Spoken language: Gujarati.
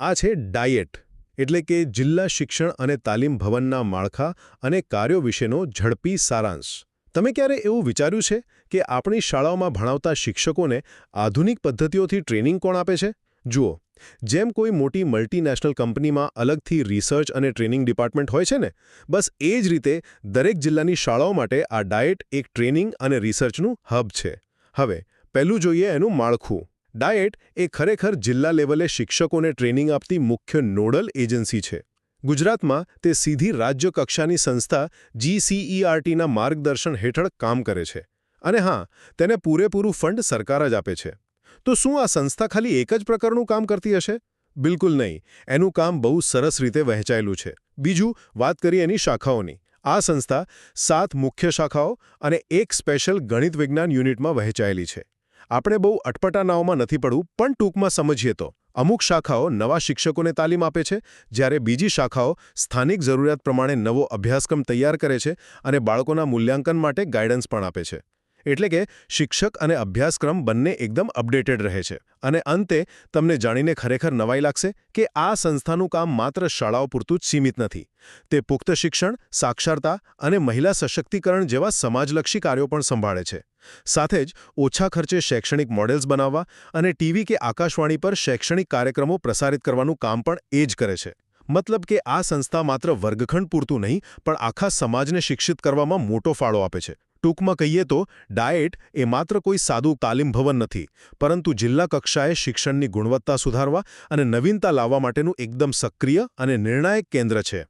આ છે ડાયેટ, એટલે કે જિલ્લા શિક્ષણ અને તાલીમ ભવનના માળખા અને કાર્યો વિશેનો ઝડપી સારાંશ. તમે ક્યારે એવું વિચાર્યું છે કે આપણી શાળાઓમાં ભણાવતા શિક્ષકોને આધુનિક પદ્ધતિઓથી ટ્રેનિંગ કોણ આપે છે? જુઓ, જેમ કોઈ મોટી મલ્ટીનેશનલ કંપનીમાં અલગથી રિસર્ચ અને ટ્રેનિંગ ડિપાર્ટમેન્ટ હોય છે ને, બસ એ જ રીતે દરેક જિલ્લાની શાળાઓ માટે આ ડાયેટ એક ટ્રેનિંગ અને રિસર્ચનું હબ છે. હવે પહેલું જોઈએ એનું માળખું. ડાયેટ એ ખરેખર જિલ્લા લેવલે શિક્ષકોને ટ્રેનિંગ આપતી મુખ્ય નોડલ એજન્સી છે. ગુજરાતમાં તે સીધી રાજ્ય કક્ષાની સંસ્થા GCERTના માર્ગદર્શન હેઠળ કામ કરે છે. અને હા, તેને પૂરેપૂરું ફંડ સરકાર જ આપે છે. તો શું આ સંસ્થા ખાલી એક જ પ્રકારનું કામ કરતી હશે? બિલકુલ નહીં. એનું કામ બહુ સરસ રીતે વહેંચાયેલું છે. બીજું, વાત કરીએ એની શાખાઓની. આ સંસ્થા 7 મુખ્ય શાખાઓ અને એક સ્પેશિયલ ગણિત વિજ્ઞાન યુનિટમાં વહેંચાયેલી છે. આપણે બહુ અટપટા નાવમાં નથી પડવું, પણ ટૂંકમાં સમજીએ તો અમુક શાખાઓ નવા શિક્ષકોને તાલીમ આપે છે, જ્યારે બીજી શાખાઓ સ્થાનિક જરૂરિયાત પ્રમાણે નવો અભ્યાસક્રમ તૈયાર કરે છે અને બાળકોના મૂલ્યાંકન માટે ગાઈડન્સ પણ આપે છે. એટલે કે શિક્ષક અને અભ્યાસક્રમ બંને એકદમ અપડેટેડ રહે છે. અને અંતે તમને જાણીને ખરેખર નવાઈ લાગશે કે આ સંસ્થાનું કામ માત્ર શાળાઓ પૂરતું જ સીમિત નથી. તે પુખ્ત શિક્ષણ, સાક્ષરતા અને મહિલા સશક્તિકરણ જેવા સમાજલક્ષી કાર્યો પણ સંભાળે છે. સાથે જ ઓછા ખર્ચે શૈક્ષણિક મોડેલ્સ બનાવવા અને ટીવી કે આકાશવાણી પર શૈક્ષણિક કાર્યક્રમો પ્રસારિત કરવાનું કામ પણ એ જ કરે છે. મતલબ કે આ સંસ્થા માત્ર વર્ગખંડ પૂરતું નહીં, પણ આખા સમાજને શિક્ષિત કરવામાં મોટો ફાળો આપે છે. ટૂંકમાં કહીએ તો ડાયેટ એ માત્ર કોઈ સાદું તાલીમ ભવન નથી, પરંતુ જિલ્લા કક્ષાએ શિક્ષણની ગુણવત્તા સુધારવા અને નવીનતા લાવવા માટેનું એકદમ સક્રિય અને નિર્ણાયક કેન્દ્ર છે.